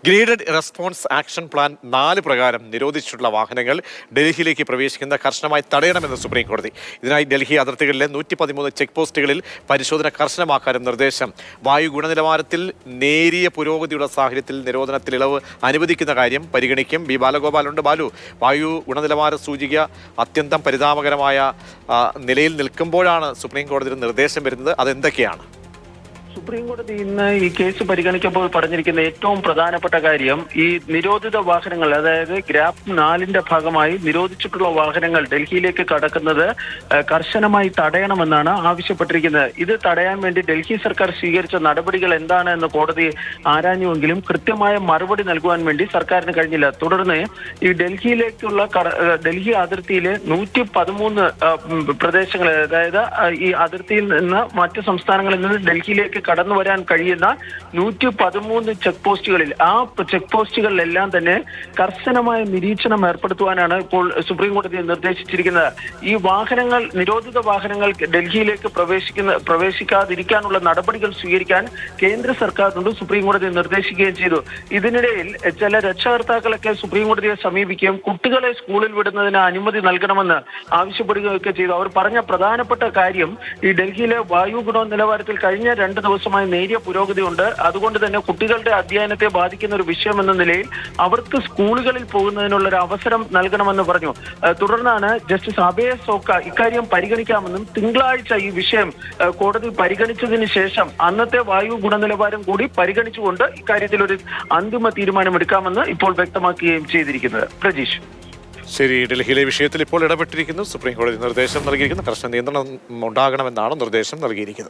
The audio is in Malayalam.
ഗ്രേഡഡ് റെസ്പോൺസ് ആക്ഷൻ പ്ലാൻ 4 പ്രകാരം നിരോധിച്ചിട്ടുള്ള വാഹനങ്ങൾ ഡൽഹിയിലേക്ക് പ്രവേശിക്കുന്ന കർശനമായി തടയണമെന്ന് സുപ്രീം കോടതി. ഇതിനായി ഡൽഹി അതിർത്തികളിലെ 113 ചെക്ക് പോസ്റ്റുകളിൽ പരിശോധന കർശനമാക്കാനും നിർദ്ദേശം. വായു ഗുണനിലവാരത്തിൽ നേരിയ പുരോഗതിയുള്ള സാഹചര്യത്തിൽ നിരോധനത്തിൽ ഇളവ് അനുവദിക്കുന്ന കാര്യം പരിഗണിക്കും. ബി ബാലഗോപാലുണ്ട്. ബാലു, വായു ഗുണനിലവാര സൂചിക അത്യന്തം പരിതാപകരമായ നിലയിൽ നിൽക്കുമ്പോഴാണ് സുപ്രീം കോടതിയുടെ നിർദ്ദേശം വരുന്നത്. അതെന്തൊക്കെയാണ്? സുപ്രീം കോടതി ഇന്ന് ഈ കേസ് പരിഗണിക്കുമ്പോൾ പറഞ്ഞിരിക്കുന്ന ഏറ്റവും പ്രധാനപ്പെട്ട കാര്യം ഈ നിരോധിത വാഹനങ്ങൾ, അതായത് ഗ്രാഫ് 4ന്റെ ഭാഗമായി നിരോധിച്ചിട്ടുള്ള വാഹനങ്ങൾ ഡൽഹിയിലേക്ക് കടക്കുന്നത് കർശനമായി തടയണമെന്നാണ് ആവശ്യപ്പെട്ടിരിക്കുന്നത്. ഇത് തടയാൻ വേണ്ടി ഡൽഹി സർക്കാർ സ്വീകരിച്ച നടപടികൾ എന്താണ് എന്ന് കോടതി ആരാഞ്ഞുവെങ്കിലും കൃത്യമായ മറുപടി നൽകുവാൻ വേണ്ടി സർക്കാരിന് കഴിഞ്ഞില്ല. തുടർന്ന് ഈ ഡൽഹി അതിർത്തിയിലെ 113 പ്രദേശങ്ങൾ, അതായത് ഈ അതിർത്തിയിൽ നിന്ന് മറ്റ് സംസ്ഥാനങ്ങളിൽ നിന്ന് ഡൽഹിയിലേക്ക് കടന്നു വരാൻ കഴിയുന്ന 113 ചെക്ക് പോസ്റ്റുകളിൽ ചെക്ക് പോസ്റ്റുകളിലെല്ലാം തന്നെ കർശനമായ നിരീക്ഷണം ഏർപ്പെടുത്തുവാനാണ് ഇപ്പോൾ സുപ്രീം കോടതി നിർദ്ദേശിച്ചിരിക്കുന്നത്. ഈ വാഹനങ്ങൾ, നിരോധിത വാഹനങ്ങൾ ഡൽഹിയിലേക്ക് പ്രവേശിക്കാതിരിക്കാനുള്ള നടപടികൾ സ്വീകരിക്കാൻ കേന്ദ്ര സർക്കാരിനോട് സുപ്രീം കോടതി നിർദ്ദേശിക്കുകയും ചെയ്തു. ഇതിനിടയിൽ ചില രക്ഷകർത്താക്കളൊക്കെ സുപ്രീം കോടതിയെ സമീപിക്കുകയും കുട്ടികളെ സ്കൂളിൽ വിടുന്നതിന് അനുമതി നൽകണമെന്ന് ആവശ്യപ്പെടുകയൊക്കെ ചെയ്തു. അവർ പറഞ്ഞ പ്രധാനപ്പെട്ട കാര്യം, ഈ ഡൽഹിയിലെ വായു ഗുണനിലവാരത്തിൽ കഴിഞ്ഞ 2 ദിവസമായി നേരിയ പുരോഗതി ഉണ്ട്. അതുകൊണ്ട് തന്നെ കുട്ടികളുടെ അധ്യയനത്തെ ബാധിക്കുന്ന ഒരു വിഷയം എന്ന നിലയിൽ അവർക്ക് സ്കൂളുകളിൽ പോകുന്നതിനുള്ള ഒരു അവസരം നൽകണമെന്ന് പറഞ്ഞു. തുടർന്നാണ് ജസ്റ്റിസ് അഭയ സോക്ക ഇക്കാര്യം പരിഗണിക്കാമെന്നും തിങ്കളാഴ്ച ഈ വിഷയം കോടതി പരിഗണിച്ചതിന് ശേഷം അന്നത്തെ വായു ഗുണനിലവാരം കൂടി പരിഗണിച്ചുകൊണ്ട് ഇക്കാര്യത്തിൽ ഒരു അന്തിമ തീരുമാനമെടുക്കാമെന്ന് ഇപ്പോൾ വ്യക്തമാക്കുകയും ചെയ്തിരിക്കുന്നത്. പ്രജീഷ്. ശരി, ഡൽഹിയിലെ വിഷയത്തിൽ ഇപ്പോൾ ഇടപെട്ടിരിക്കുന്നു. സുപ്രീം കോടതി നിർദ്ദേശം നൽകിയിരിക്കുന്നു. കർശന നിയന്ത്രണം ഉണ്ടാകണമെന്നാണ് നിർദ്ദേശം നൽകിയിരിക്കുന്നത്.